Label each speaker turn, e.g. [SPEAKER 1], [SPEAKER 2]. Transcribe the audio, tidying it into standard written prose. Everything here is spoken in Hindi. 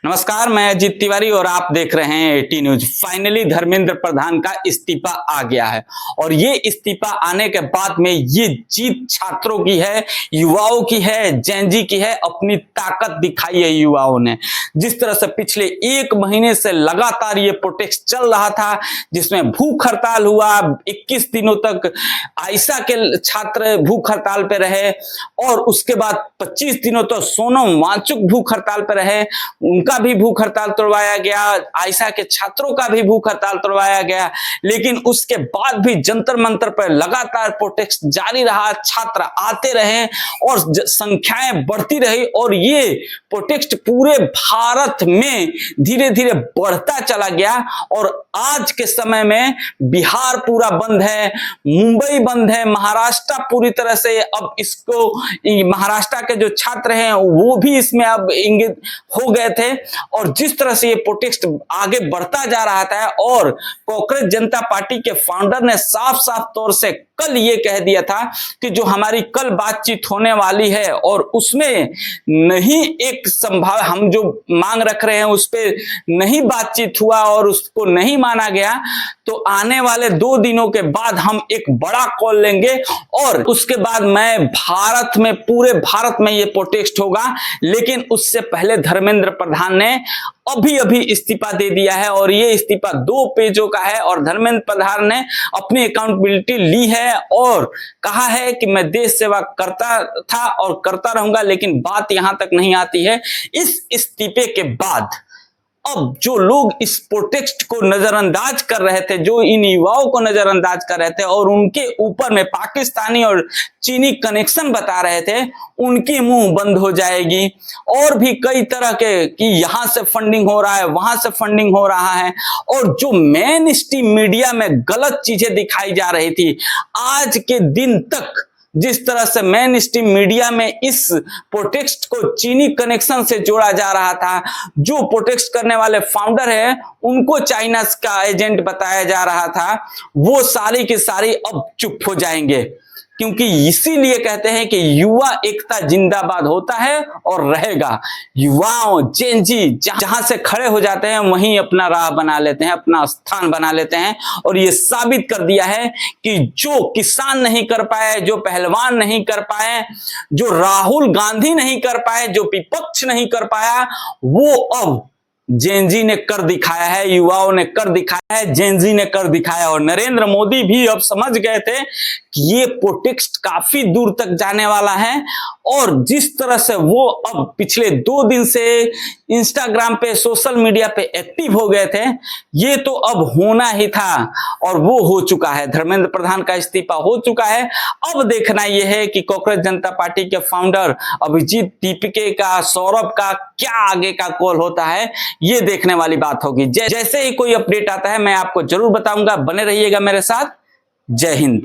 [SPEAKER 1] नमस्कार, मैं अजीत तिवारी और आप देख रहे हैं eighty news. Finally Dharmendra Pradhan का इस्तीफा आ गया है और ये इस्तीफा आने के बाद में ये जीत छात्रों की है, युवाओं की है, जेनजी की है। अपनी ताकत दिखाई है युवाओं ने। जिस तरह से पिछले एक महीने से लगातार ये प्रोटेस्ट चल रहा था, जिसमें भूख हड़ताल हुआ, 21 दिनों तक आयशा के छात्र भूख हड़ताल पे रहे और उसके बाद 25 दिनों तक सोनम वांगचुक भूख हड़ताल पे रहे, उनका भी भूख हड़ताल तोड़वाया गया, आयशा के छात्रों का भी भूख हड़ताल तोड़वाया गया। लेकिन उसके बाद भी जंतर मंतर पर लगातार प्रोटेस्ट जारी रहा, छात्र आते रहे और संख्याएं बढ़ती रही और ये प्रोटेस्ट पूरे भारत में धीरे धीरे बढ़ता चला गया। और आज के समय में बिहार पूरा बंद है, मुंबई बंद है, महाराष्ट्र पूरी तरह से अब इसको, महाराष्ट्र के जो छात्र हैं वो भी इसमें अब इंगित हो गए थे। और जिस तरह से ये प्रोटेस्ट आगे बढ़ता जा रहा था और कांग्रेस जनता पार्टी के फाउंडर ने साफ साफ तौर से कल ये कह दिया था कि जो हमारी कल बातचीत होने वाली है और उसमें नहीं एक संभाव, हम जो मांग रख रहे हैं उस पर नहीं बातचीत हुआ और उसको नहीं माना गया, तो आने वाले 2 दिनों के बाद हम एक बड़ा कॉल लेंगे और उसके बाद मैं भारत में, पूरे भारत में ये प्रोटेस्ट होगा। लेकिन उससे पहले धर्मेंद्र प्रधान ने अभी इस्तीफा दे दिया है और ये इस्तीफा 2 पेजों का है और धर्मेंद्र प्रधान ने अपनी अकाउंटेबिलिटी ली है और कहा है कि मैं देश सेवा करता था और करता रहूंगा। लेकिन बात यहां तक नहीं आती है। इस इस्तीफे के बाद अब जो लोग इस प्रोटेस्ट को नजरअंदाज कर रहे थे, जो इन युवाओं को नजरअंदाज कर रहे थे और उनके ऊपर में पाकिस्तानी और चीनी कनेक्शन बता रहे थे, उनकी मुंह बंद हो जाएगी। और भी कई तरह के कि यहां से फंडिंग हो रहा है, वहां से फंडिंग हो रहा है और जो मेन स्ट्रीम मीडिया में गलत चीजें दिखाई जा रही थी, आज के दिन तक जिस तरह से मेन स्ट्रीम मीडिया में इस प्रोटेस्ट को चीनी कनेक्शन से जोड़ा जा रहा था, जो प्रोटेस्ट करने वाले फाउंडर है उनको चाइना का एजेंट बताया जा रहा था, वो सारी की सारी अब चुप हो जाएंगे। क्योंकि इसीलिए कहते हैं कि युवा एकता जिंदाबाद होता है और रहेगा। युवाओं, जेनजी जहां से खड़े हो जाते हैं वहीं अपना राह बना लेते हैं, अपना स्थान बना लेते हैं। और ये साबित कर दिया है कि जो किसान नहीं कर पाए, जो पहलवान नहीं कर पाए, जो राहुल गांधी नहीं कर पाए, जो विपक्ष नहीं कर पाया, वो अब जेनजी ने कर दिखाया है, युवाओं ने कर दिखाया है, जेनजी ने कर दिखाया। और नरेंद्र मोदी भी अब समझ गए थे कि ये प्रोटेस्ट काफी दूर तक जाने वाला है। और जिस तरह से वो अब पिछले 2 दिन से इंस्टाग्राम पे, सोशल मीडिया पे एक्टिव हो गए थे, ये तो अब होना ही था और वो हो चुका है। धर्मेंद्र प्रधान का इस्तीफा हो चुका है। अब देखना यह है कि कांग्रेस जनता पार्टी के फाउंडर अभिजीत, दीपिके का, सौरभ का क्या आगे का कॉल होता है, ये देखने वाली बात होगी। जैसे ही कोई अपडेट आता है मैं आपको जरूर बताऊंगा। बने रहिएगा मेरे साथ। जय हिंद।